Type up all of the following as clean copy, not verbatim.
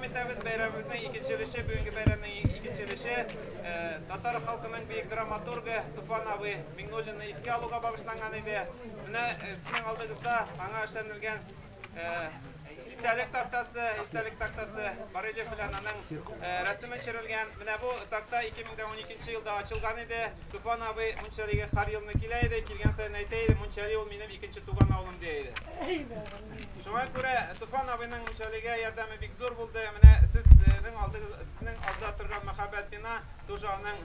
devam etamiz bayramımızın ikinci yılışı, bugünkü bayramın ikinci yılışı. Tatar halkının büyük dramaturgu Tufan abi Mingnoğlu'nu eski alıga bağışlangan idi. Mine sizin aldığınızda ana işlenilgen İstelik taktası Barelyev bilen anın resmi çirilgen. Mine bu takta 2012 yılda açılgan idi. Tufan abi Munçeri'ye har yılını kileydi. Kilgen sayın aytaydı. Munçeri ol benim ikinci tugan oğlum deydi. Şuna göre Tufan abinin Munçeri'ye yardımı bik zor buldu. Mine sizin aldığı turgan muhabbet bina Tuşanın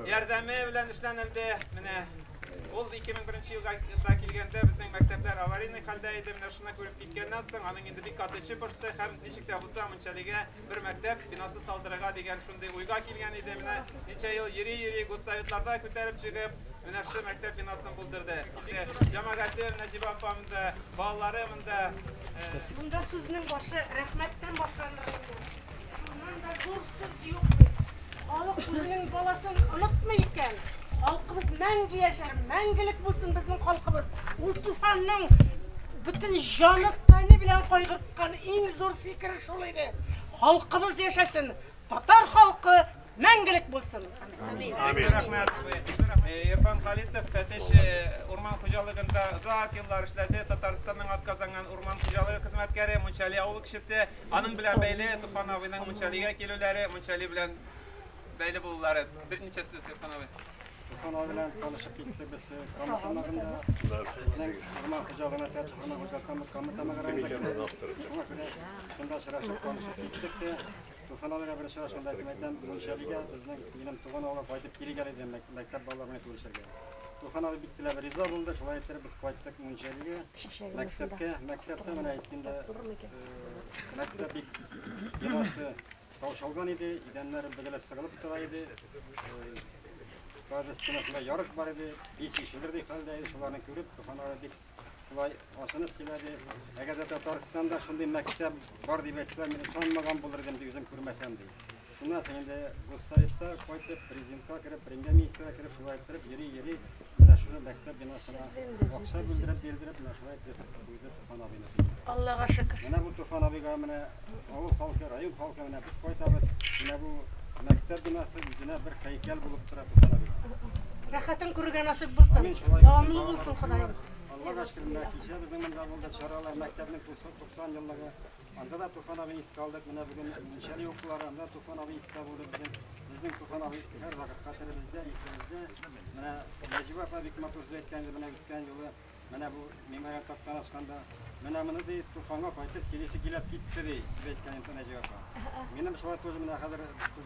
yardımı bilen işlenildi. Mine ol 2001 yılda kilgende bizning maktablar avariy haldaydı. Mine şuna görüp gitgenden soň anın indi bir katıcı başta hem nechikde bulsa Munçeri'ye bir maktab binası saldıraga degan şunday uyga kilgen idi. Mine neçe yıl yeri Go'savitlarda ko'tarib chiqib mine shu maktab binasini buldurdu. Cemaatler Necip apamda, balalarımda Bunda sizning başı rahmatdan boshlanadi. Bundan da zo'r so'z yo'q. Xalq o'zining balasini unutmaykan. Xalqimiz mangu yashar, mangilik bo'lsin bizning xalqimiz. U Tufanning butun joni tani bilan qo'yg'irtgan eng zo'r fikri shu edi. Xalqimiz yashasın. Tatar xalqi mangilik bo'lsin. Amin. Rahmat. Irfan Xalitov Kateş Orman Xo'jaligida uzoq yillar ishladi. Tataristonning atkazangan Orman Xo'jaligi xizmatkari, Munchali avul kishisi. Aning bilan bayli Tufan abining Munchaliga kelulari, Munchali bilan bayli bo'llari. Bir necha so'z Irfan abi. Tufan abi bilan tanishib ketdik biz Qamoqxonada. Bizning Orman Xo'jaligida tajribani o'rgatamiz, shunda sirashib tanishib ketdik. Tufan abiga bir shunda aytdim, Munchaliga bizning mening tug'an o'g'lim qaytib kelgan edi maktab bolalari bilan ko'rishirga. Tufan abi bittilar, rizo bo'ldi. Shunday aytib biz qaytdik Munchaliga. Maktabda mana aytganda maktab binosi tavshalgan edi, idanlar bigalab sig'ilib turar edi. Bazı sınıfında yarık var idi, hiç işilirdi haldeydi, şularını görüp Tufan abi şulay asınıp siledi. Eğer de Tataristan'da şunday mektep var diye etseler, beni sanmagan bulur dedim yüzüm görmesem diye. Şundan sonra da bu sayıda koyup prezident'a girip, premier ministre girip, şulay ettirip, yeri bana şunu mektep binasına akşam bildirip, bana şulay ettirip, buydu Tufan abine. Allah'a şükür. Bana bu Tufan abi gâmine, avul halkı, rayun halkı, bana biz koytabız, bana bu mektep binası yüzüne bir heykel bulup durar Tufan abi. Rahatın ko'rgan nasib bo'lsin. Davomli bo'lsin Xudoyim. Alloh aşkına kişi bizim bunda çaralar mektebinin 90 yıllığı anda da Tufan abi iska aldık. Buna bugün Munçali okullarında Tufan abi iska buldu bizim Tufan abi her vakit hatırımızda, isimizde. Buna Necip abi hükümet orzu etkendi, buna gitken yolu. Buna bu mimariyat taktan askanda. Buna bunu da Tufan'a koyup silisi gilip gitti diye etken Necip abi. Benim şu an tozumuna kadar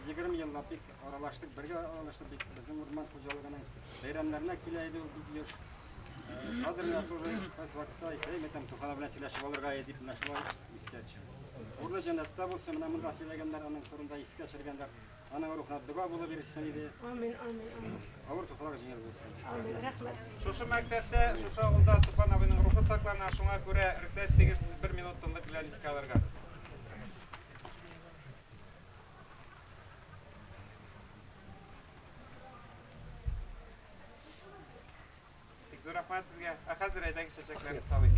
20 yılda bir aralaştık, birge aralaştık. Bizim Orman Xo'jaliginin bayramlarına kileydi gidiyor. Kadrına sonra kaç vakitte ise metem Tufan bilen silah alırga edip naşlar iskeç. Orada cennette bulsa bana bunu asilegenler onun torunda iskeç ergenler. Ana ruhuna dua bulu verirsen idi. Amin. Avur Tufan'a cennet bulsun. Amin. Rahmet. Şuşu maktabda, şuşu avulda Tufan abinin ruhu saklanan, şuna göre rüksayettiğiz 1 minutlık bilen iske alırga. Zo'r rahmat sizga. Hozir aydagi chechaklarni soling.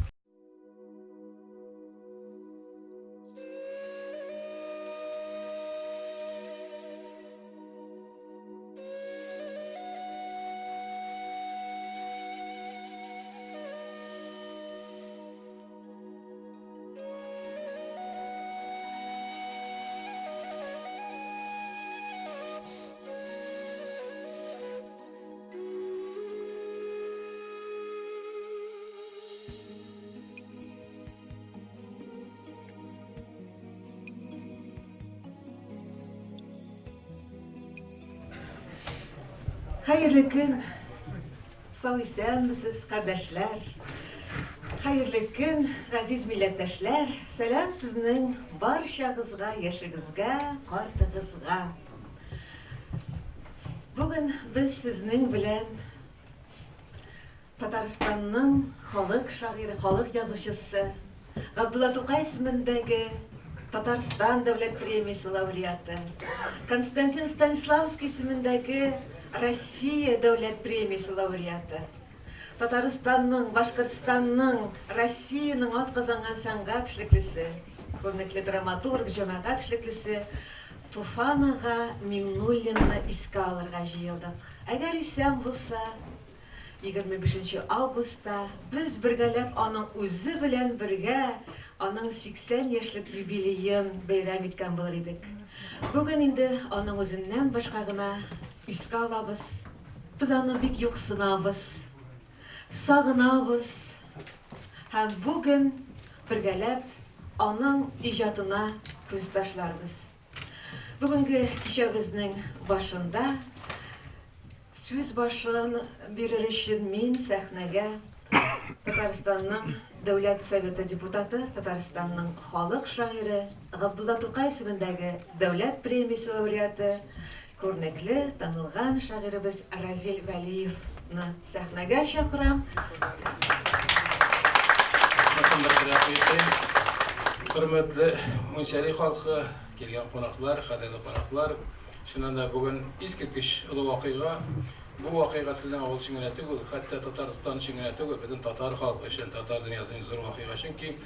Hayırlı gün, sağ misiniz kardeşler? Hayırlı gün, aziz milletteşler. Selam sizin barşağızga, yaşınızga, kartınızga. Bugün biz sizin bilen Tataristan'ın halk şairi, halk yazıcısı Abdullah Tokay ismindeki Tataristan Devlet Premiyası laureatı, Konstantin Stanislavski ismindeki Россия Devlet Premiyası laureatı, Tataristan'ın, Başkırtistan'ın, Россия'nın at kazangan sanat şirklisi, hürmetli dramaturg, җәмәгать эшлеклесе Туфан ага Миңнуллинны искә алырга җыелдык. Әгәр исән булса, 25 августта без бергәләп аның үзе белән бергә аның 80 яшьлек юбилеен бәйрәм иткән булыр идек. Бүген инде аның үзеннән башка гына искә алабыз. Без аны бик юксынабыз, сагынабыз. Һәм бүген бергәләп аның иҗатына күз ташларбыз. Бүгенге кичәбезнең башында сүз башын бирер өчен мин сәхнәгә Татарстанның Дәүләт Советы депутаты, Татарстанның халык шагыйре Габдулла Тукай исемендәге Дәүләт премиясе лауреаты, күрнекле, танылган шагыйребез Разил Вәлиевны сәхнәгә чакырам. Hürmetli Münşeri halkı, kelgen konaklар, kaderli konaklар. Şundan da bugün iskirkiş ulu vakıga, bu vakıga sizden ağıl şingine tügül, hatta Tataristan şingine tügül, bizim Tatar halkı için, Tatar dünyasının zor vakıga için ki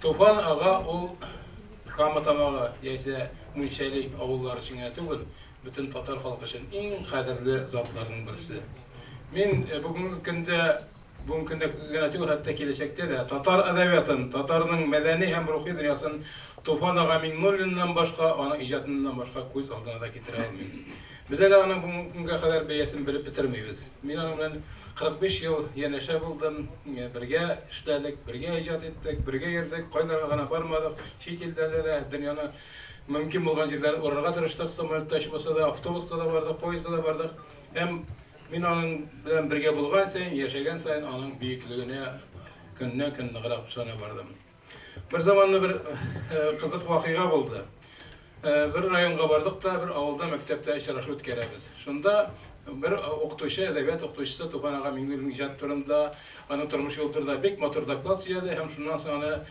Tufan ağa ol Hamatamağa, yaysa Münşeri ağılları şingine tügül, bütün Tatar halkı için en kaderli zatlarının birisi. Min bugün günde gene hatta gelecekte de Tatar edebiyatın, Tatar'ın medeni hem ruhi dünyasının Tufan ağa Miңнуллиннан başka, onun icadından başka göz aldığına da getire almayın. Biz hele onun bugünkü kadar beyesini bilip bitirmeyiz. Ben onunla 45 yıl yanaşa buldum, birge işledik, birge icat ettik, birge yerdik, koylarga gana barmadık, çiğit illerde de dünyanın mümkün bulgan yerlerine oraya tırıştık, samolyot taşımasa da, avtobusta da vardık, poyizda da vardık. Hem men onun bilen birge bulgan sayın, yaşagan sayın onun büyüklüğüne günden gününe kadar kuşana vardım. Bir zamanlı bir kızık vakıga buldu. Bir rayonga bardık da bir avulda mektepte işaraşı ötkeremiz. Şunda bir okutuşu, edebiyat okutuşusu Tufan ağa Miңнуллин icad turunda, onun turmuş yolturda bek motor doklad suyadı, hem şundan sonra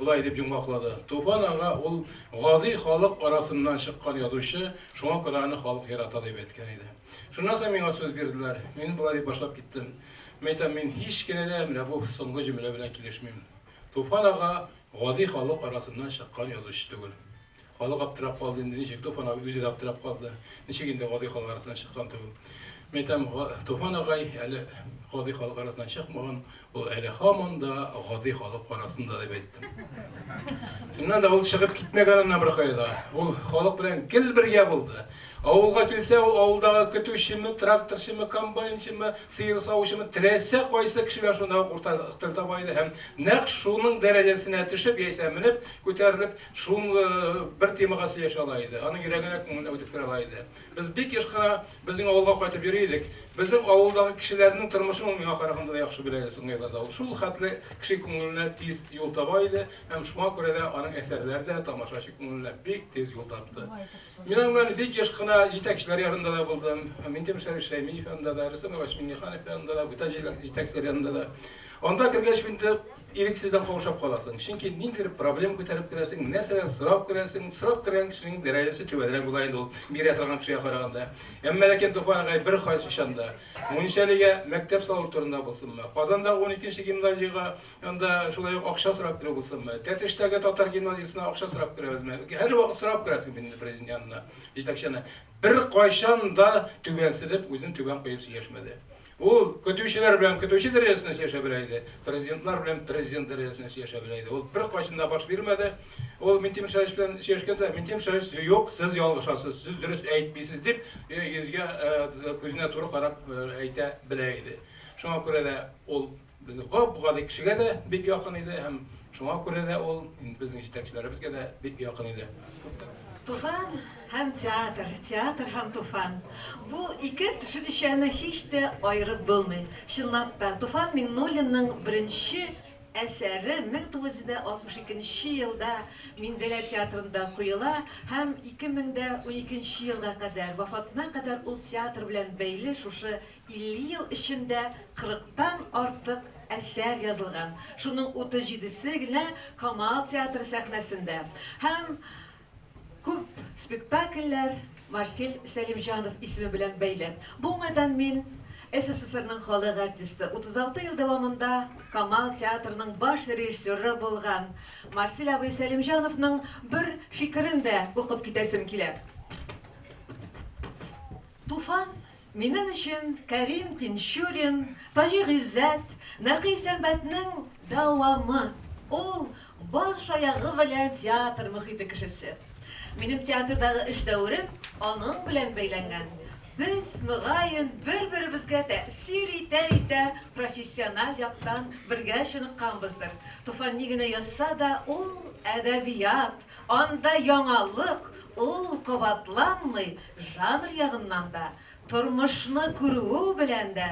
bulay dep jumgakladı. Tufan ağa ol gadi halk arasından çıkkan yazışı, şuna Kur'an'ı halk yarata dep etken idi. Şundan sonra mena söz berdiler. Men bulay dep başlap gittim. Meytan men hiç kine de mine bu soňgy jümle bilen kileşmeyim. Tufan ağa gadi halk arasından çıkkan yazışı tügül. Halk aptırap kaldı indi, nechek Tufan ağa özü de aptırap kaldı. Necheginde gadi halk arasından çıkkan tügül. Meytan Tufan ağa eli gadi halk arasından çıkmagan, o eli hamon da gadi halk arasında dep ettim. Şundan da ol çıkıp gitmeganına bir kayda. Ol halk bilen gel birge buldu. Avulga kelse ol avuldağı kötüşümü, traktorşümü, kombaynşümü, sıyır savuşümü tilese koysa kişiler şunda ortalıkta tabaydı. Hem nek şunun derecesine düşüp yeyse minip, köterilip şun bir temaga söyleşalaydı. Anın yüreğine ötüp kiralaydı. Biz bir kişkana bizim avulga koyup yürüydük. Bizim avuldağı kişilerinin tırmışını olmayan kararında da yaxşı bileydi sonraylarda. Şul hatlı kişi konuğuna tiz yol tabaydı. Hem şuna göre de anın eserlerde tamaşaşı konuğuna bir tez yol taptı. Minanın bir kişkana jitekçiler yanında da buldum. Mintim Şerif Şeymiyev yanında da, Rüstem Avaş Minnihanov yanında da, bütün jitekçiler yanında da. Onda kirgeç binde iriksizden kavuşap kalasın. Çünkü nindir problem köterip kiresin, nerse sırap kiresin, sırap kiren kişinin derecesi tüvelerek bulayında ol, bir yatıran kişiye karaganda. Emmelekin Tufan ağa bir xayış işanda. Munişeli'ye mektep sağlık turunda bulsun mu? Kazan'da 12. gimnaziyaga yanda şulay akşa sırap kire bulsun mu? Tetişteki Tatar gimnaziyasına akşa sırap kiremiz mi? Her vakit sırap kiresin bindi prezident yanına, jitekçine. Bir koyşan da tübensidip, özün tüben koyup siyešmedi. Ol kötüşeler bilen kötüşe derecesine siyešebileydi. Prezidentler bilen prezident derecesine siyešebileydi. Ol bir koyşanda baş vermedi. Ol Mintim Şerif bilen siyeškende, Mintim Şerif yok, siz yalgışasız, siz dürüst aytbeysiz dip, yüzge közüne turu karap ayta bileydi. Şuna göre de ol bizim bu kadar kişiye de bek yakın idi. Hem şuna göre de ol bizim jitekçilerimizge de bek yakın idi. Tufan hem teatr hem Tufan. Bu iki düşünüşeni hiç de ayrı bulmay. Şunlap da Tufan Miңнуллинның birinci eseri 1962 yılda Minzele Teatrında koyula, hem 2012 yılga kadar, vafatına kadar ul teatr bilen beyli şuşu 50 yıl içinde 40'tan artık eser yazılgan. Şunun 37'si yine Kamal Teatr sahnesinde. Hem көп spektakller Marcel Selimjanov ismi bilen beyli. Bu neden min СССРның халык артисты 36 ел дәвамында Камал театрының баш режиссеры булган Марсель абый Сәлимҗановның бер фикерен дә укып китәсем килә. Туфан минем өчен Кәрим Тинчурин, Таҗи Гыйззәт, Нәкый Сәмбәтнең дәвамы. Ул баш аягы белән театр мөхите кешесе. Минем театрдагы эш дәврем аның белән бәйләнгән. Biz мөгаен бер-беребезгә тәэсир итә профессиональ яктан бергә чыныкканбыздыр. Туфан ни генә язса да, ул әдәбият, анда яңалык, ул кабатланмый, жанр ягыннан да, тормышны күрү белән дә.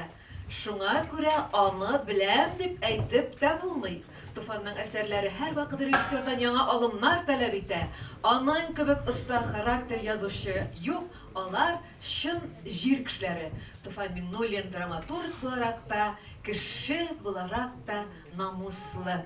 Шуңа күрә аны беләм дип әйтеп тә булмый. Туфанның әсәрләре һәр вакыт режиссердан яңа алымнар таләп итә. Аның кебек оста характер язучы юк, алар чын җир кешеләре. Туфан Миңнуллин драматург буларак та, кеше буларак та намуслы.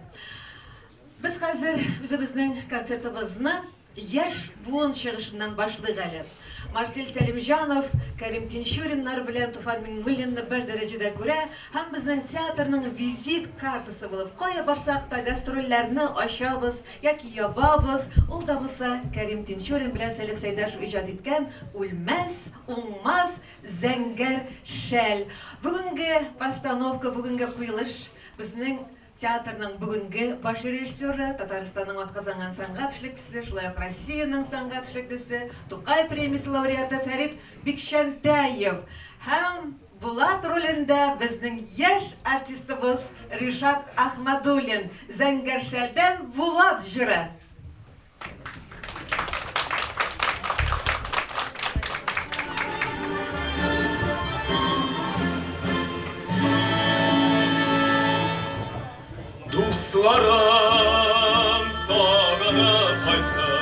Без хәзер үзебезнең концертыбызны яшь буын чыгышыннан башлыйк әле. Марсель Сәлимҗанов, Кәрим Тинчуриннар белән Туфан Миңнуллинны бер дәрәҗәдә күрә һәм безнең театрның визит картасы булып, кая барсак та гастрольләрне ачабыз яки ябабыз. Ул да булса Кәрим Тинчурин белән Сәлих Сәйдәшев иҗат иткән үлмәс, уңмас зәңгәр шәл. Бүгенге постановка, бүгенге куелыш безнең театрның бүгенге баш режиссеры, Татарстанның атказанган сәнгать эшлеклесе, шулай ук Россиянең сәнгать эшлеклесе, Тукай премиясе лауреаты Фәрит Бикшәнтәев һәм Булат ролендә безнең яшь артистыбыз Ришат Ахмадуллин. Зәңгәр шәлдән Булат җыры. Dostlarım sağlanıp kaydı,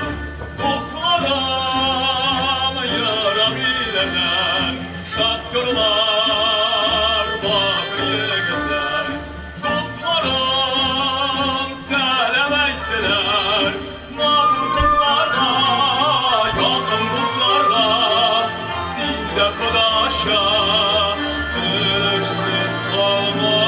dostlarım yaram illerden, şahtörler, bakır yigitler. Dostlarım selam ettiler, nadir kızlarla, yakın dostlarla, sinde kudaşa, ölüşsüz kalma.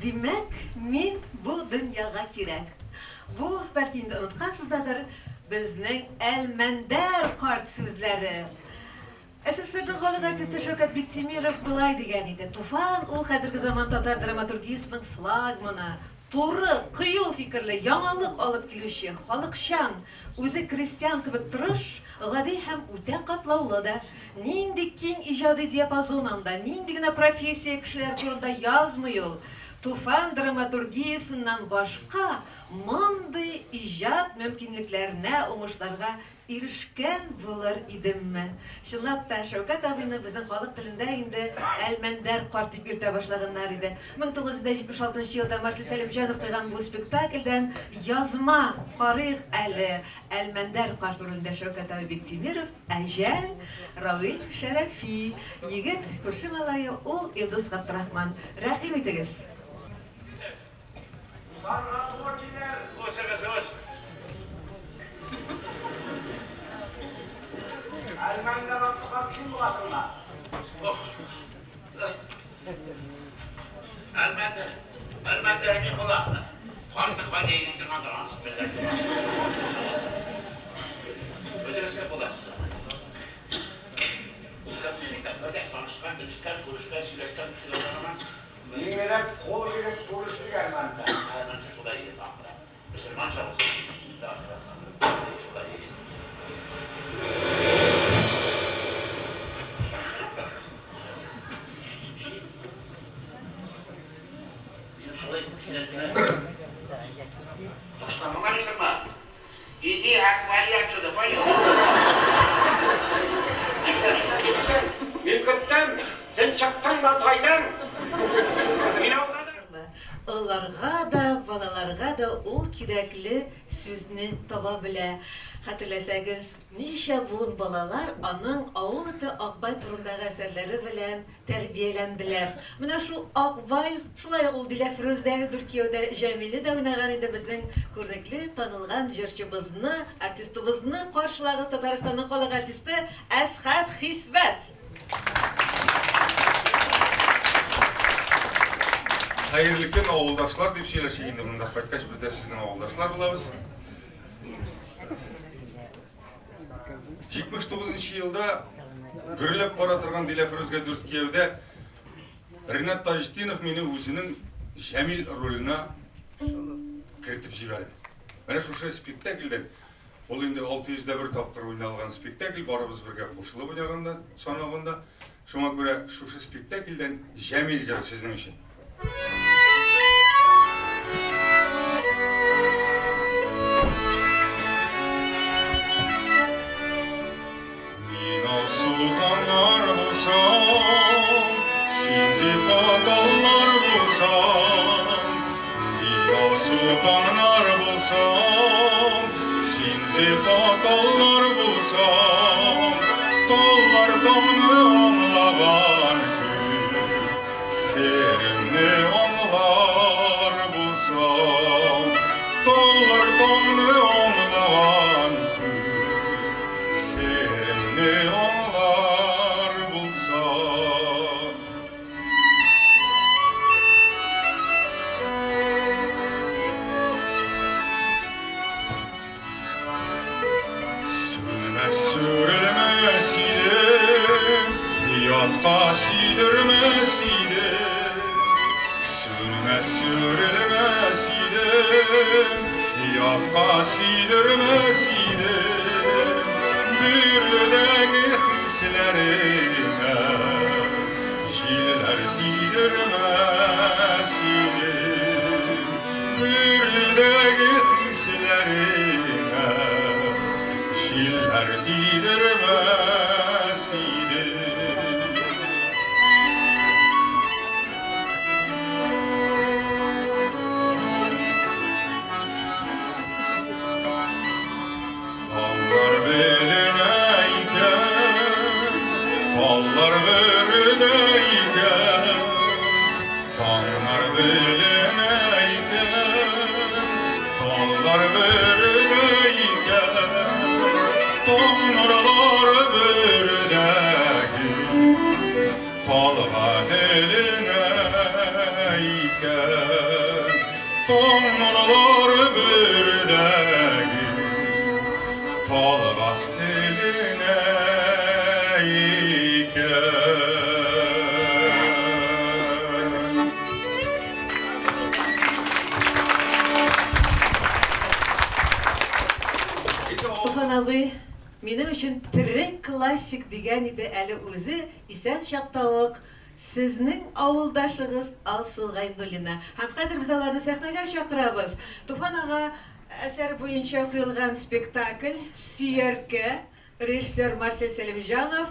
Димәк, мин бу дөньяга кирәк. Бу, бәлки инде оныткансыздыр, безнең Әлмәндәр карт сүзләре. СССРның халык артисты Шәүкәт Биктимиров булай дигән иде. Туфан ул хәзерге заман татар драматургиясының флагманы. Туры, кыю фикерле, яңалык алып килүче, халыкчан, үзе крестьян кебек тырыш, гади һәм үтә катлаулы да. Нинди киң иҗади диапазон анда, нинди генә профессия кешеләр турында язмый ул. Туфан драматургиясыннан башка мондый иҗат мөмкинлекләренә, уңышларга ирешкән булыр идемме? Чынлап та Шәүкәт абыйны безнең халык телендә инде Әлмәндәр карт дип йөртә башлаганнар иде. 1976 елда Марсель Сәлимҗанов куйган бу спектакльдән язма карыйк әле Әлмәндәр карт ролендә Шәүкәт абый Биктимиров, әҗәл Равил Шәрәфи, егет күрше малае ул Илдус Габдрахман. Рәхим итегез. Оларга да, балаларга да ул кирәкле сүзне таба белә. Хәтерләсәгез, ничә буын балалар аның авыл ите Акбай турындагы әсәрләре белән тәрбияләнделәр. Менә шул Акбай, шулай ул Диләфрүздә, Дүркияудә, Җәмиле дә уйнаган иде безнең күренекле, танылган җырчыбызны, артистыбызны каршылагыз Татарстанның халык артисты Әсхәт Хисбәт. Hayırlı gün avuldaşlar deyip söyleşik indi bunda qaytkaç biz de sizin avuldaşlar bulabız. 79 yılda gürlep bара тұрған Диләфрүзгә Дүркияудә Ринат Таҗетдинов мені өзінің Жәмил ролына кертіп жіберді. Менә шушы спектакльдән ол инде 601 тапкыр уйналган спектакль, барыбыз бергә кушылып уйнаганда санаганда, шуңа күрә шушы спектакльдән Жәмил җыры сезнең өчен. Sultanlar bulsam, Sinzifat dallar bulsam, Dinal sultanlar bulsam, Sinzifat dallar bulsam, Dallar damını anlavan serimni anlar bulsam, Dallar damını anlavan serimni anlar bulsam. Sürmez sürülmez idim, yatqa sidirmez idim. Sürmez sürülmez idim, yatqa sidirmez idim. Bürdəgi hislərimə jillər didirməz idim. Bürdəgi hislərimə jillər didirməz idim. Dallar belinəyken, dallar bördəyken, dallar belinəyken, dallar bördəyken, dallar bördəyken, dalga elinəyken, dallar bördəyken, Talva eline iken. Туфан абый, минем өчен тере классик дигән иде әле үзе, исән чакта ук Сезнең авылдашыгыз Алсу Гайнуллина. Һәм хәзер без аларны сәхнәгә чакырабыз. Туфан ага әсәр буенча куелган спектакль Сөяркә, режиссер Марсель Сәлимҗанов.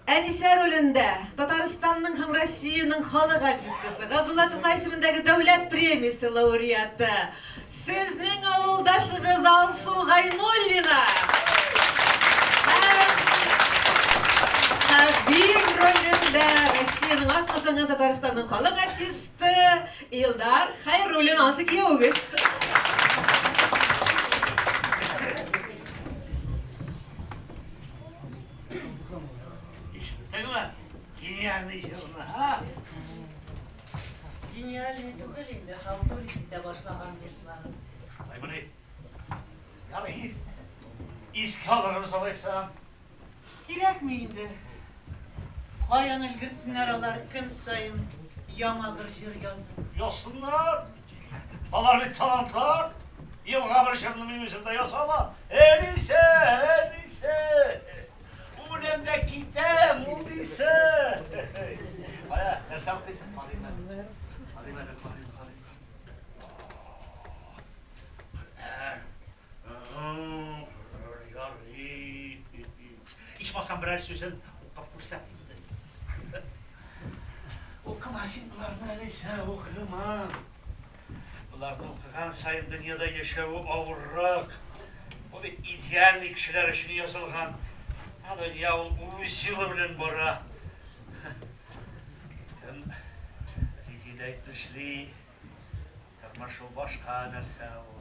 Әнисә ролендә Татарстанның һәм Россиянең халык артисткасы, Габдулла Тукай исемендәге дәүләт премиясе лауреаты, сезнең авылдашыгыз Алсу Гайнуллина. Хәбир ролендә Россиянең атказанган Татарстанның халык артисты Илдар Хәйруллин, анысы кияүгез. Гениальный журнал, а? Гениальный түгел инде, халтурисиде башлаган дусларым. Шулай мыни. Ярый. Иске алырбыз алайсам. Кирәкми инде. Каян өлгерсеннәр алар көн сайын яңа бер җыр язып. Yazsınlar. Алар бит талантлар. Елга бер җырны минем үземдә язалар. Әнисе, әнисе. Ulemde kitem, udise. Aya, ersam kıysın. Alayım ben. İçmasam birer sözün kapırsatayım da. Okuma sen bunlardan neyse okuma. Bunlardan okuyan sayın dünyada yaşağı ağırrak. O bir idealli kişiler için yazılgan. Hadi ya üç yılı bilen bora. Rezil etmişli. Karmaş o başka nerse o.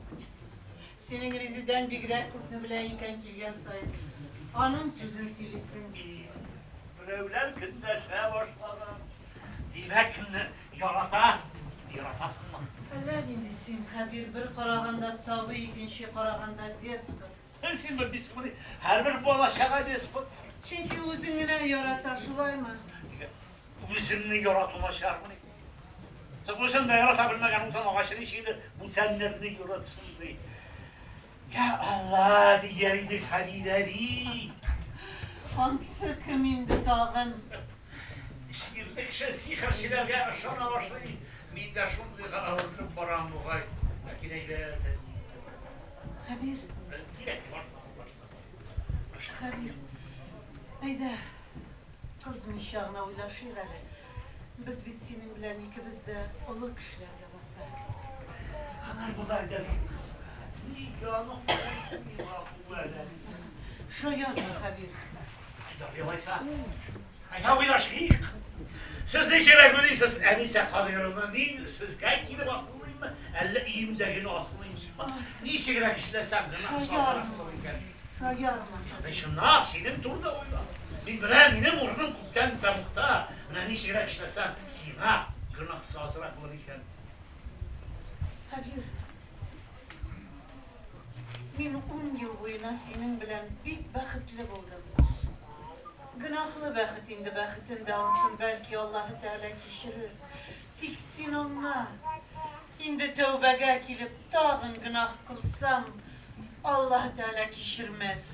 Senin reziden bigrak күпне белә икән килгән сайын. Аның сүзен сөйлисең. Birevler gündeşe başladı. Demek yaratasın mı? Әллә инде син Хәбир бер караганда сабый, икенче караганда деспот. Sen mi biz bunu her bir bana şaka despot. Чөнки үзең генә ярата, шулаймы? Üzümünü yaratma şarkını. Sen bu sen de yaratabilmegen utan ağaçın şeyde bu tenlerini yaratsın diye. Ya Allah diyeriydi halideri. Ансы кем инде тагын? Şiirlik sihir şeylerge aşağına başlayı. Min de şunu ağırlık baran bu gay. Makineyle Хәбир, direkt Хәбир. Әйдә, кызмый чагына уйлашыйк әле. Без бит синең белән икебез дә олы кешеләргә баса. Haber bular geliriz. Ni yanım ni vakıvele. Şoярмы, Хәбир? Yalaysa. Ayda uylaşıyık. Siz ne şeyler görüyorsunuz? Enise kalıyorlar. Ni siz gayet yine basılmayın mı? Elle iyiyim de yine asılmayın mı? Ni şeyler işlesem de Şoярмы. Kardeşim ne yapsaydım? Dur da oyla. Bir benim urnum kupten pamukta. Ne şeyler işlesem sina. Günah sazıra kılırken. Хәбир. Мин 10 ел буена синең белән бик бәхетле булдым. Гөнаһлы бәхет инде, бәхетен дә ансын, бәлки Аллаһы Тәгалә кичерер. Тик син аңла. Инде тәүбәгә килеп тагын гөнаһ кылсам, Аллаһы Тәгалә кичермәс.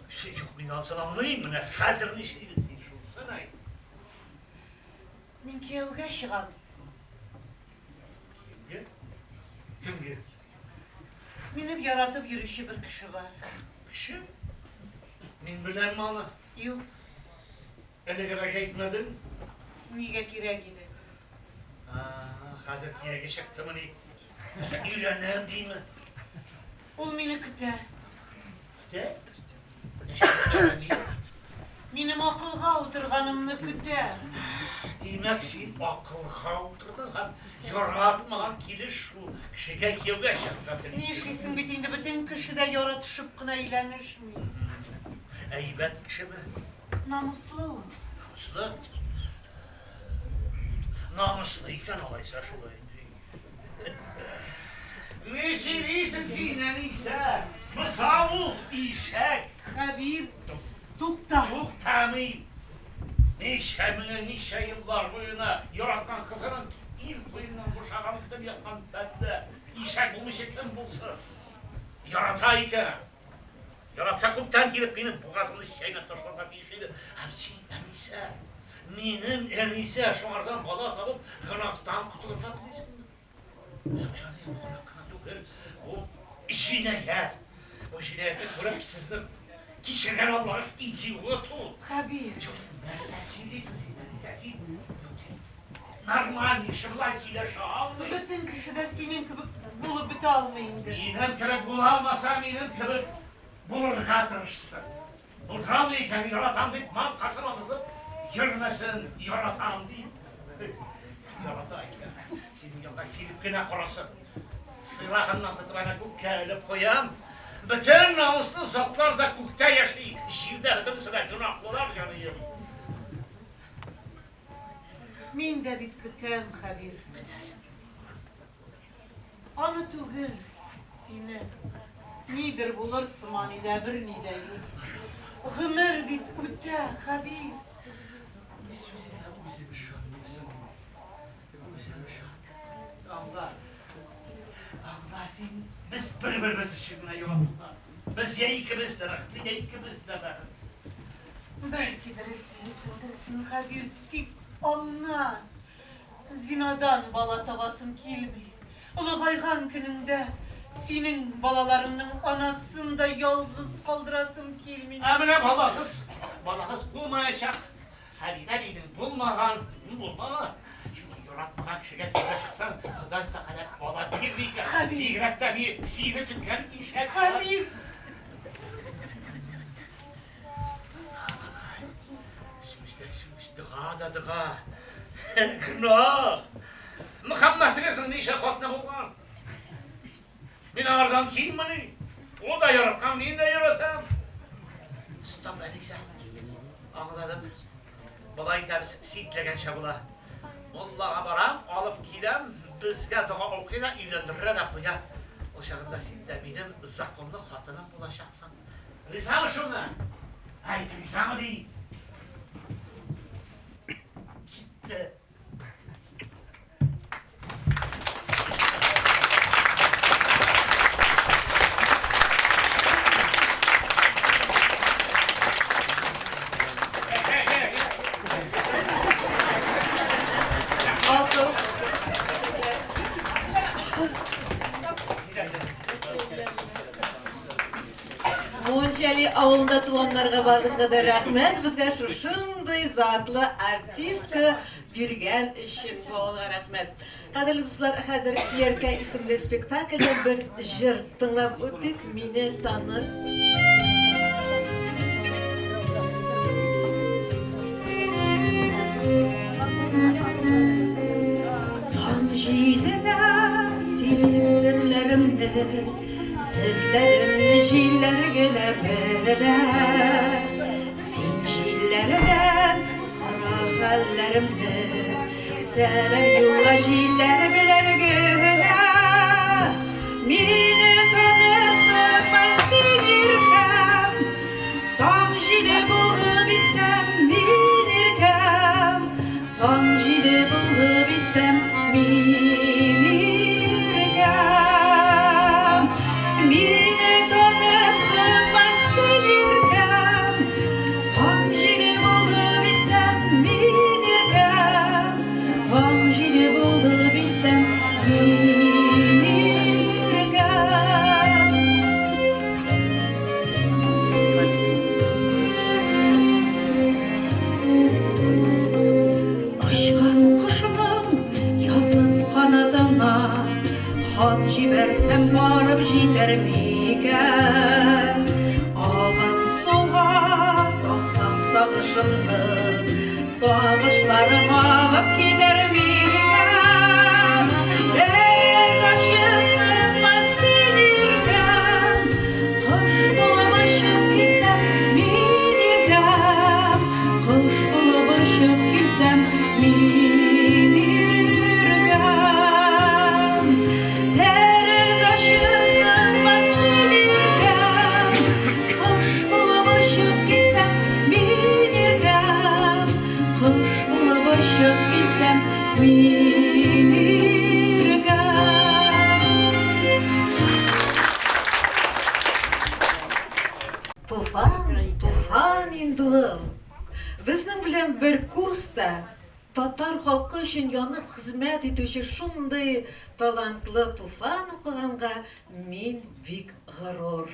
Şey yok, ben alsan anlayayım mı ne? Hazır ne şey desin şu sana. Мин кияүгә чыгам. Kimge? Мине яратып йөрүче бер кеше бар. Kişi? Min bilen mi ana? Юк, Ele gerek etmedin. нигә кирәк иде? Hazır kiyege çıktı mı ne? Mesela ilgilenem değil mi? Ул мине көтә. De? Минем акылга утырганымны көтә. Demek sen akılga oturdun hem yaratmagan kiliş şu kişiye kiyege çıktı. Нишлисең бит инде бөтен кеше дә яратышып кына өйләнешми. Әйбәт кişi mi? Намуслы ул. Namuslu. Namuslu iken olaysa şulay. Niçin iyisin sen neyse? Mısavu işek. Хәбир, тукта. Çok tanıyım. Niçe yıllar boyuna yaratkan kızının ilk boyundan boşağanlıkta bir yapan bende. İşek bulmuş eklem bulsa. Yaratayken. Yaratsa kuptan girip benim boğazımın şeyine taşlarına bir şeydi. Hepsi neyse. Менің әнесе шоңардан бала табып, ғынақтан құтылып жатыр дейсің. О, жинайят. O jinayetin bırak sizden kişiden olmanız idiot ol. Хабир, Нәрсе сөйлейсің сен, нормальный шымлай сөйлеші алмай. бүтін кішіде сенен кібік болып біте алмайынды. Менің кіріп бола алмаса, менің кіріп бұлырға тырышсың. Бұлдырам екен, яратам deyip, ман қасыма қызып, жүрмесін, яратам deyip. Яратайын, сенің yanға келіп кені құрасың. Сырағынан тұтып ана көкке іліп қоям. Bütün namuslu soklar da kukta yaşayı, şivde bütün sıra günahlılar yanıyor. Мен де бит күтем, Хабир. Аны түгел, сені. Нидер булыр сыманы да бір ниде юк. Ғымыр бит үтә, Хабир. Allah sen, biz birbirimiz için yolunda. Biz ya ikimiz de baktı, ya ikimiz de baktı. Belki de sinsin Хабир, tip anla. Zinadan bala tabasım kelmey. Ulugaygan gününde senin balalarının anasında yalnız kaldırasım kelmey. Emine bala kız bulmayacak. Haline benim bulmagan, bulmama. Çünkü yaratmagan kişiye tepre çıksan, Kıday da kadar bala birlikle. Habib. Digrekte bir sivri tükken işler. Хабир, Sümüş, dığa. Günah. Muhammed kızın ne işe katına bulgan. Ben ağırdan kim beni? O da yaratkan, ben de yaratam. Stop Elisa. Anladım. Balayı tabi sitlegen şabula. Vallahi baram, alıp gidem, bizge daha okuyla evlendirir de koya. O şekilde sitle benim zakkonlu hatınım bulaşaksın. Rıza mı şuna? Haydi Rıza mı değil? Gitti. Also, Мончали ауылында туғанларға барыңызға да рахмет. Бізге шушындай затлы артистка берген үшін болуға рахмет. Қадірлі достар, қазір Сүйерке исемлі спектакльден бір жыр тыңлап өттік. Мені танырсыз. Tam jiline silip sırlarımdı, sırlarımdı jillergene bere. Sin jillerden sonra hallerimdi, senem yulla jiller biler güne. Mine tanırsın ben sinirkem, tam jile bulu bilsem minirkem. Tam jile bulu bilsem minirkem. Mine tanırsın ben sinirkem, tam jile bulu bilsem minirkem. Tam jile bulu bilsem minirkem. Aşkan kuşunun yazın kanadına hat jibersem varıp jiter miken? Ağam soğa salsam sağışımdı, sağışlarım ağıp gider miken? Deniz aşısın ben sinirken, kuş bulup aşıp gitsem minirken. Kuş bulup aşıp gitsem minirken. Deniz aşısın ben sinirken, kuş bulup aşıp gitsem minirken. Kuş bulup aşıp gitsem белән бер курста татар халкы өчен янып хезмәт итүче шундый талантлы Туфан укыганга мин бик горур.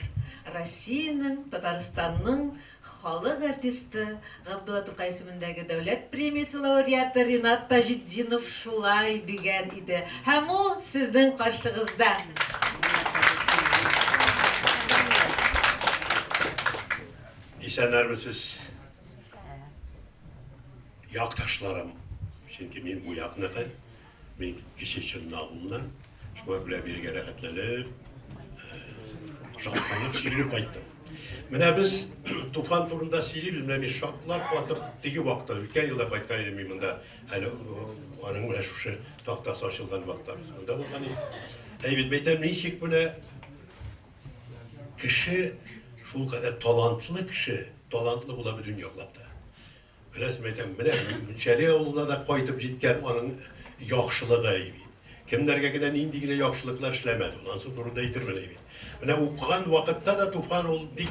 Россиянең, Татарстанның халык артисты Габдулла Тукай исемендәге дәүләт премиясе лауреаты Ринат Таҗетдинов шулай дигән иде. Һәм ул сезнең каршыгызда. Исәнәрмесез, якташларым. Çünkü min bu yaknıqı, min Kişiçin ağılından, şuna bile birge rəxətlənib, şartlanıb, seyilip qaytdım. Mine biz Tufan turunda seyilip, mine min şartlar qatıp, degi vaqtda, ötken yılda qaytkan edim mimində, hələ onun mine şuşu taktası açılgan vaqtda biz mində bolğan edik. Eyvit beytem, neyşik mine kişi, şu kadar talantlı kişi, talantlı bula bütün yoklapta. Biləsiz meytem, Münçəli oğluna da qayıtıp jitken onun yaxşılığı eybi. Kimlerge giden indigine yaxşılıklar işlemedi. Olansın durumda yitirmeli eybi. Mine okugan vakitte da Tufan ol dik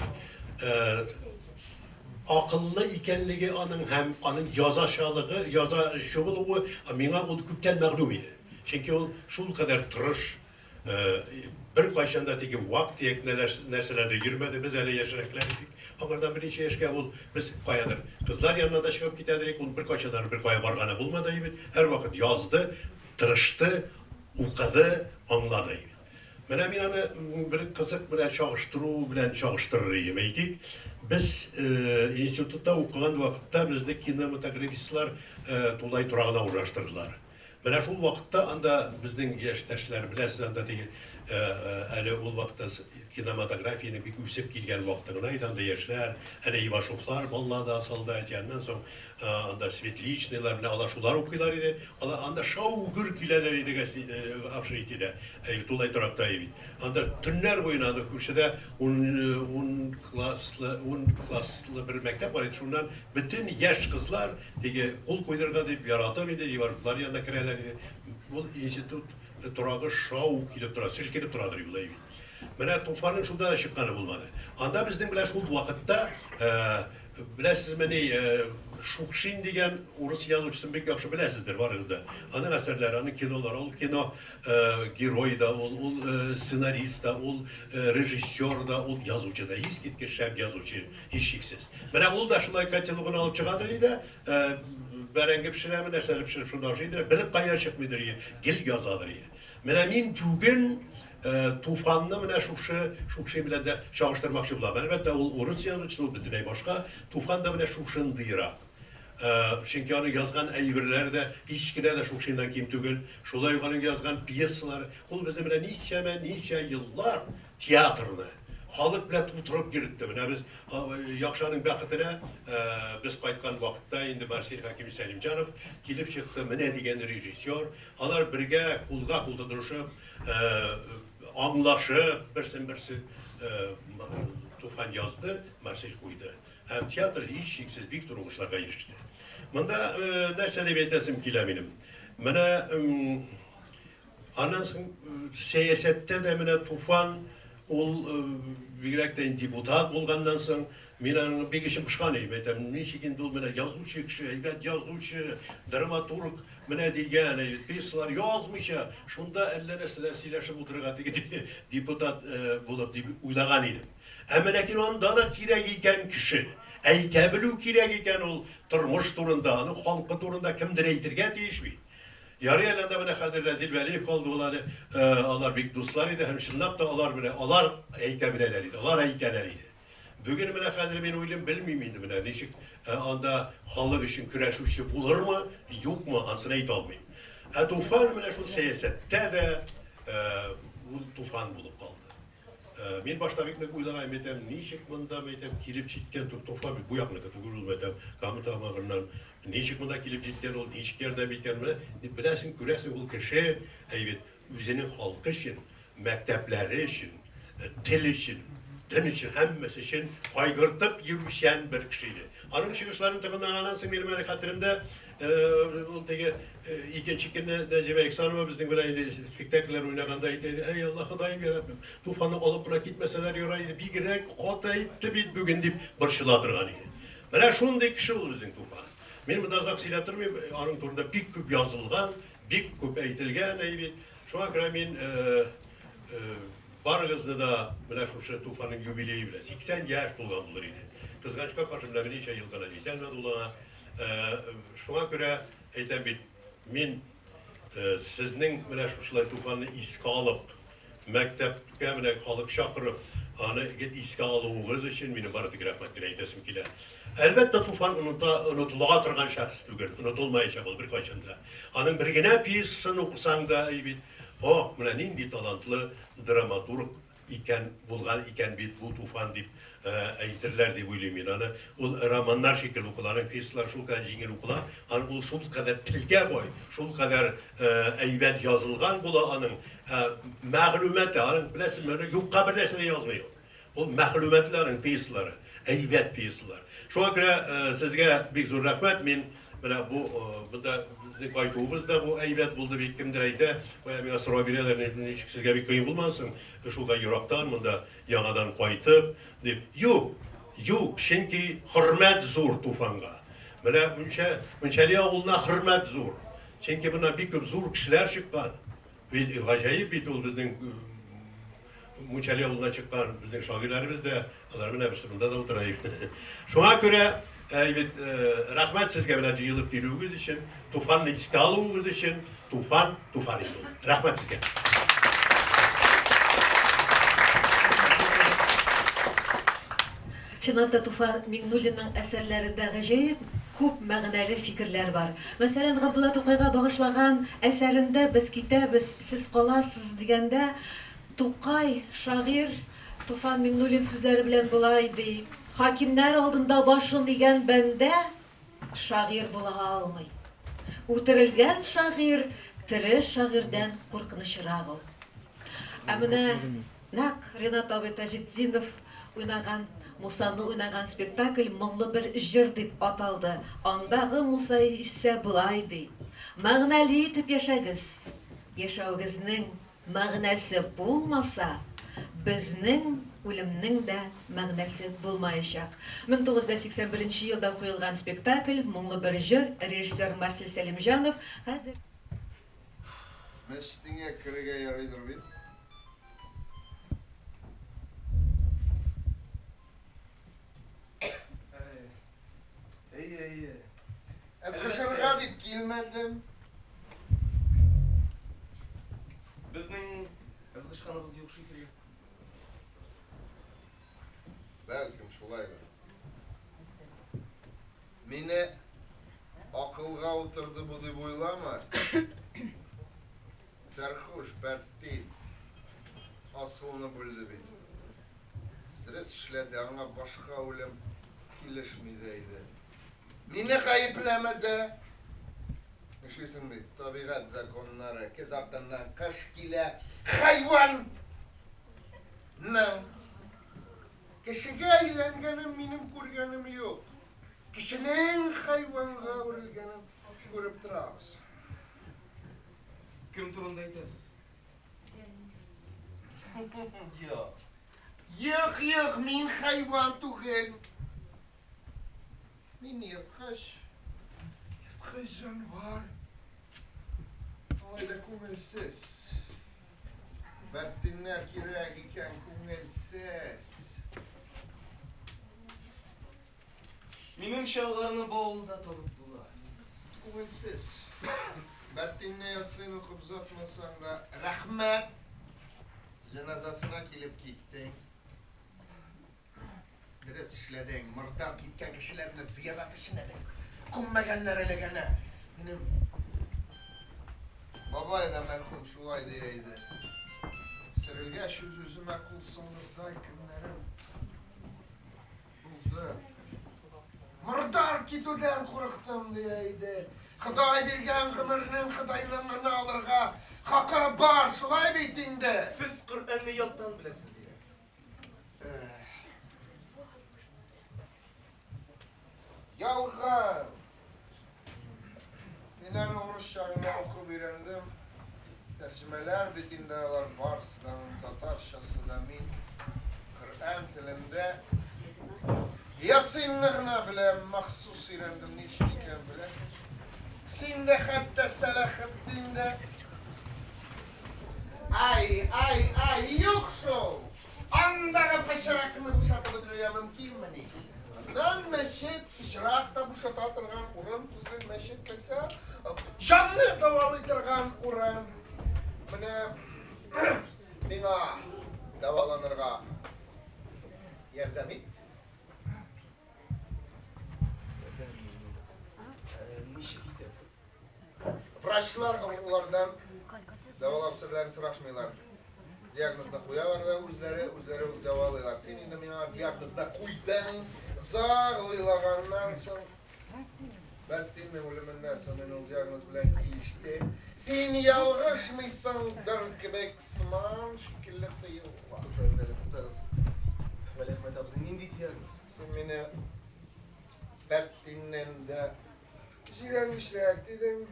akıllı ikenligi onun hem onun yazaşalığı, yazışılığı mina ol küpten məğlum idi. Çünkü ol şul kadar tırış, bir qaşanda teki vakt diyek nerselerde girmedi, biz hele yaşaraklarıydık. Onlardan birinci yaşken ol, biz qayadır. Kızlar yanına da çıkıp giderdik, ol bir qaşadan bir qaya barğana bulmadı eybi. Her vakit yazdı, tırıştı, uqadı, anladı eybi. Mene minanı bir kızık bilen çağıştırı bilen çağıştırırıyım eydik. Biz institutta okugan vakitte bizde kinematografistler tulay turağına uğraştırdılar. Mene şul vakitte anda bizden yaştaşlar bilesiz anda değil, әлі ол вақытта кинематографияның бик үсіп келген вақытыңына анда яшьләр, әле Ивашовлар баллада асылды, әтяннан соң анда Светличныйлар, менә алар укыйлар иде, анда шау-гүр көйләләр иде Авшритиде, тулай торакта иде. Анда төннәр буена анда күршедә 10 класслы бер мәктәп бар иде, шуннан bütün яшь кызлар теге кул куйдырга дип яратып иде, Ивашовлар янына керәләр иде. Бұл институт турагы шау килеп тора, селкенеп торадыр юлай бит. Менә Туфанның шунда да чыкканы булмады. Анда безнең белән шул вакытта, беләсез менә Шукшин дигән урыс язучысын бик яхшы беләсездер барыгызда. Аның әсәрләре, аның кинолары, ул кино герой да, ул сценарист да, ул режиссер да, ул язучы да, искиткеч шәп язучы, һичшиксез. Менә ул да шулай котелогын алып чыгадыр иде. Bərəngi pişirəmi, nəsəli pişirib şundan şeydir, bilib qaya çıxmıdır, gil yazadır. Mənə min bugün Tufanlı mənə şuşu bilə də çağıştırmaqçı bulam. Əlbəttə, o Rus yazıcısı o bütünəy başqa, Tufan da mənə şuşun deyiraq. Çünki onun yazgan əybirləri də heç kinə də şuşuyla kim tügül, şulay onun yazgan piyesaları, o bizdə mənə neçə yıllar tiyatrını, Halk bile tuturup girdi. Biz Yakşanın bəxtine biz qaytqan vaxtda indi Marsil Hakim Selimcanov gelip çıktı. Mene degen rejissor. Alar birge kulda duruşup, anlaşıp, birisi Tufan yazdı, Marsil koydu. Hem tiyatr hiç şiksiz büyük duruşlarga erişti. Bunda nərsəli beytəsim kileminim. Mene anasın siyasette de mene Tufan ol birekten deputat bolgandan soň men bir kişi pışkan eybetem. Niçin ol mene yazıcı kişi, heybet yazıcı, dramaturg mene digen, piyesalar yazmışa. Şunda ellere silahlaşıp oturgan deputat bolup dip uylagan idim. Ama lakin onda da kirek eken kişi, aytabilu kirek eken ol turmuş turunda, halkı turunda kimdir aytırga tiyişmi. Yarı elinde bana Kadir Rezil Veliyev kaldı olanı, alar büyük dostlarıydı, hem şınlap da alar eykebileleriydi, alar eykeleriydi. Bugün bana Kadir ben oylum bilmeyeyim bana, neşik anda halk için küreş uçu bulur mu, yok mu, ansına ait olmayayım. Tufan bana şu siyasette de Tufan bulup kaldı. Men başta bekle uylagan metem, neşik bunda metem kilip çitken Tufan bu yaklıkı tugurul metem, kamı tamağından neçik bunda kilip jitken ol, neçik yerde bitken bilesin, küresin ol kişi, özünün halkı için, mektepleri için, dil için, din için, hemmesi için kaygırtıp yürüşen bir kişiydi. Onun çıkışlarının tıkından anansın benim hatırımda, ikinci günde Necebe Eksanova bizden böyle spektaküller oynaganda ey Allah Hıdayım yarabbim, Tufanı alıp bırak gitmeseler yoraydı, bir girek kota itti bugün deyip bırşıladırgan idi. Bana şunday kişi oldu bizim Tufan. Мен мында озак сөйләп тормыйм, аның турында бик күп язылган, бик күп әйтелгән, әйбит. Шуңа күрә мин барыгызны да менә шушы Туфанның юбилее белән 80 яшь тулган булыр иде. Кызганычка каршы менә ничә ел гына җитәлмәде улаңа. Шуңа күрә әйтәм бит, мин сезнең менә шушылай Туфанны искә алып, мәктәпкә менә халык чакырып, аны искә алуыгыз өчен минем бары тик рәхмәт әйтәсем килә. Әлбәттә Туфан онытылырга торган шәхес түгел, онытылмаячак ул беркайчан да. Аның бер генә пьесасын укысаң да, әйбит, менә нинди талантлы драматург икән, булган икән бит бу Туфан дип әйтерләр дип уйлыйм мин. Аны ул романнар шикелле укылар, пьесалар шул кадәр җиңел укыла, аны ул шул кадәр телгә бай, шул кадәр әйбәт язылган була аның мәгълүматы, аның беләсезме, юкка бер нәрсә язмый ул. Ул мәгълүматларның пьесалары, әйбәт пьесалар. Шуңа күрә сезгә бик зур рәхмәт. Мин менә бу бunda bizning кайтуыбыз да бу әйбәт булды бит, кемдер әйтә, миңа сорау бирәләр, ничек сезгә бик кыен булмасын, шулай ерактан монда яңадан кайтып дип. Юк, чөнки хөрмәт зур Туфанга. Менә Мөнчәли авылына хөрмәт зур. Чөнки монда бик күп зур кешеләр чыккан. Бит гаҗәеп бит ул безнең Мөнчәли авылына чыккан безнең шагыйрьләребез дә, алар менә берсендә да утыра. Шуңа күрә әйбит рәхмәт сезгә белән җыелып килүегез өчен, Туфанны искә алуыгыз өчен. Туфан инде. Рәхмәт сезгә. Чынлап да Туфан Миңнуллинның әсәрләрендә гаҗәеп күп мәгънәле фикерләр бар. Мәсәлән, Габдулла Тукайга багышлаган әсәрендә "Без китәбез, сез каласыз" дигәндә Тукай шагыйрь Туфан Миңнуллин сүзләре белән булай ди: "Хакимнәр алдында башын игән бәндә шагыйрь була алмый. Үтерелгән шагыйрь тере шагыйрьдән куркынычрак ул." Менә нәкъ Ренат абый Таҗетдинов уйнаган, Мусаны уйнаган спектакль "Моңлы бер җыр" дип аталды. Андагы Муса исә булай ди: "Мәгънәле итеп яшәгез. Яшәүгезнең мәгънәсе булмаса, безнең үлемнең дә мәгънәсе булмаячак." 1981 елда куелган спектакль "Моңлы бер җыр", режиссер Марсель Сәлимҗанов. Хәзер Мәчетеңә керергә ярыйдыр бит. Әзгәшәргә дип килмәдем. Безнең ызгышканыбыз юк шикелле. Бәлкем шулайдыр. Мине акылга утырды бу дип уйлама. Сәрхуш бәттин асылны бүлде бит. Дөрес эшләде, аңа башка үлем килешмиде иде. Мине гаепләмәде. Нишлисең бит, табигать законнары, кез артыннан кыш килә, хайван! Кешегә әйләнгәнем минем күргәнем юк. Кешенең хайванга үрелгәнен күреп торабыз. Кем турында әйтәсез? Юк, мин хайван түгел. Мин ерткыч җанвар. Алайда күңелсез. Бәттиннәр кирәк икән күңелсез. Минем шалгарны бавылда табып була. Күңелсез. Бәттинне ярсын укып озатмасаң да рәхмәт. Җеназасына килеп киттең. Дөрес эшләдең. Мырдан киткән кешеләрне зиярат эшләдең. Күммәгәннәр әлегәнә. Минем бабай да мәрхүм шулай диде. Сөрелгәч үз-үземә кул сыңлырдай көннәрем булды. Мырдар китүдән курыктым диде. Ходай биргән гомернең Ходайның гына алырга хакы бар, шулай бит инде. Сез Коръәнне яттан беләсез диде. Ялган. Минем урысчаны укып өйрәндем. Тәрҗемәләр бит инде алар барсыдан, татарчасы да мин Коръән телендә Ясинны гына беләм, махсус өйрәндем ничек eken bilesin. Sen de hatta Salahaddin de. Ay yoksa. Andaga pişirakını kuşatabilir mümkün mü? Lan meşet pişirakta kuşatatırgan uran tuzun meşet kese canlı davalıtırgan uran. Bana davalanırga yardım et. Vraçlar onlardan davalapsırlarını sıraşmıyorlar. Diagnozda koyarlar da özleri davalıyorlar. Senin de bana diagnozda koydun, zağlaylagandan sonra belki mi ölümünden sonra o diagnoz bilen ilişti. Sen yalğışmışsın dört gibi kısman şekilde değil. Tutarız. Böyle Ahmet abisi nindi diyoruz. Sen beni Bertin'den de jirenmişler dedim.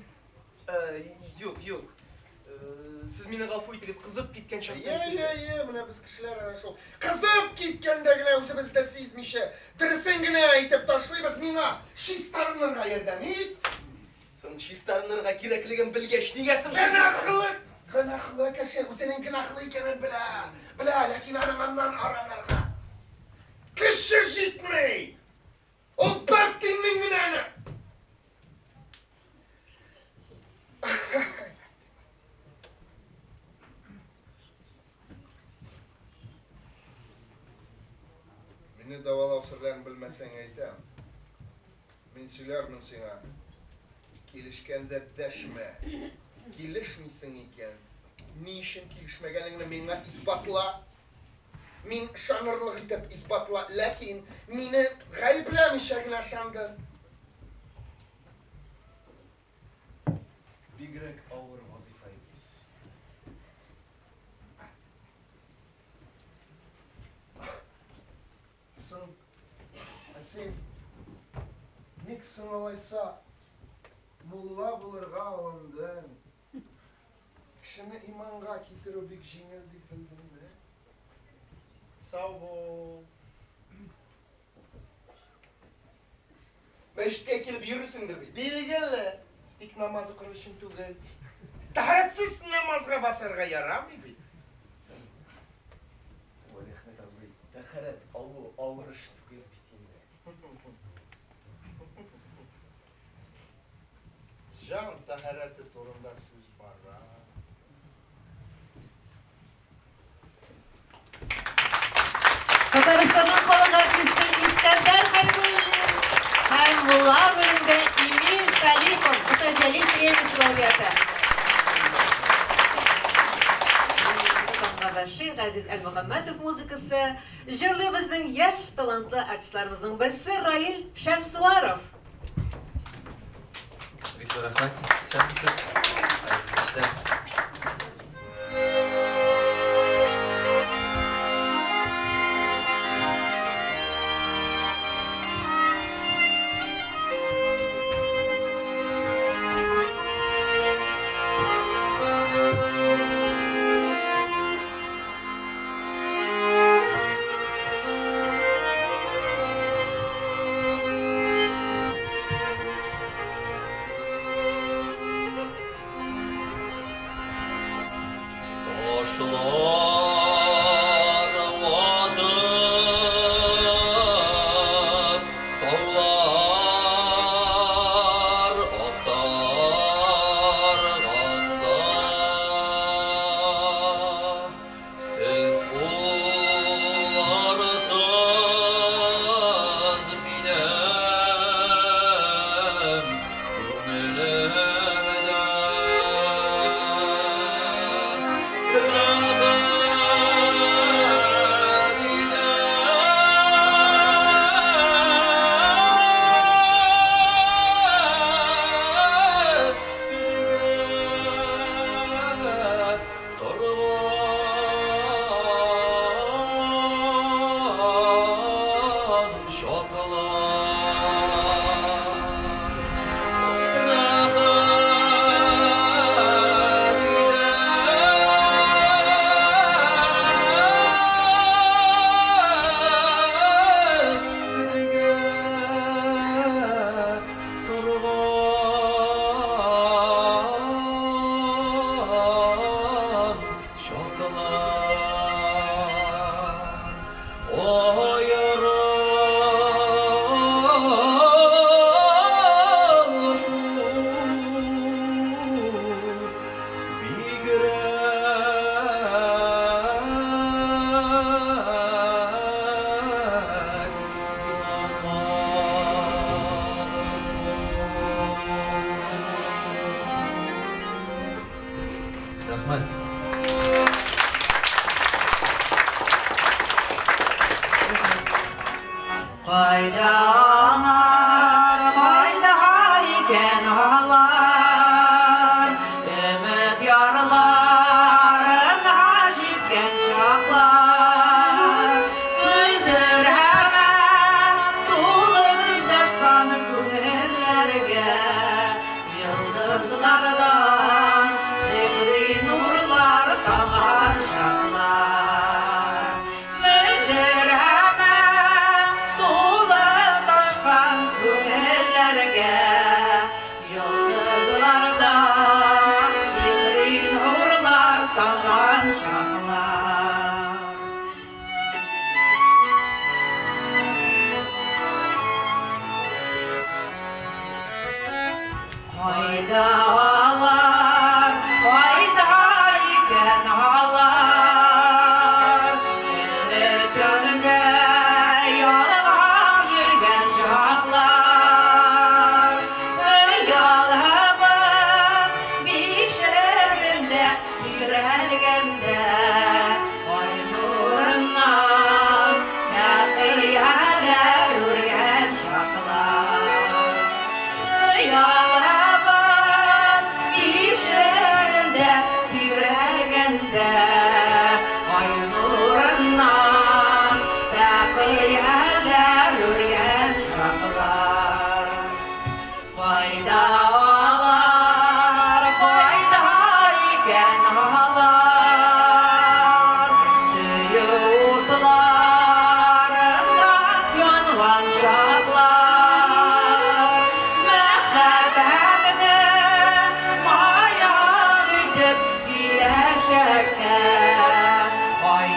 Yok. Siz beni gafı ettiniz, kızıp gitken çaktı. Mine biz kişiler ana şu. Kızıp gitkendigine özümüzde sizmişe. Dirisingine aytıp taşlayız mina. Şistarınlarga yerden it. Sen şistarınlarga gerekliğin bilgeç niyesin? Gınaklı kişi, o senin gınaklı ikeni bila, lakin aranandan aranırga. Kişi jitmey. O Bertin'in günahını. Meni davalap sırlarını bilmesen aytam. Men söylermin sana. Kelişkende deşme. Kelişmişsin iken. Niçin kelişmegenini mena ispatla. Min şanırlık itip ispatla. Lakin meni gayiplemişegin aşandı. Bigrek ağır vazife yapıyorsunuz. Sen Nixon olaysa mulla bulurga alındın. Kişini imanga getirip bir jingildik bildin mi? Sağ ol. Meşte kelip yürüsündür bir. Bilgili. İlk namazı kılışın tügel. Taharatsız namazga basarga yaramıyor bir. Sen böyle Ahmet abisi taharat ağır iş tükür bittiğinde. Can taharatı torunda söz var. Татарстанның халық артисті İskender Халикуллин һәм Муллар бөлімде Эмиль Калипов, Муса Җәлил премиясе лауреаты. Тамгабашы Газиз Әлмөхәммәтов музыкасы, җырлый безнең яшь талантлы артистларыбызның берсе Раил Шәмсуаров. Бик зур рәхмәт. Сәмсез. İşte. Turbo Kaydalar, kayda iken ağlar, ümit yarlarına jitken şaklar. Öldür hemen tulur daşkan künellerge, yıldızlardan zihri nurlar tamar şaklar. Öldür hemen tulur daşkan künellerge, yıldızlardan zihri nurlar tamar şaklar. Kaydalar, kayda iken ağlar, ümit gönlüne yalğan yürgen şaklar. Yalğamız bir şehirde yürelgende, ay nurundan yakıyada yürgen şaklar. Yalğamız işinde yüreğinde, ay nurundan bakiyeler yürgen şaklar. Kaydalar, kayda iken ağlar, süyutlarında yanvan şaklar. Mehabebini maya edip güleşerken, ay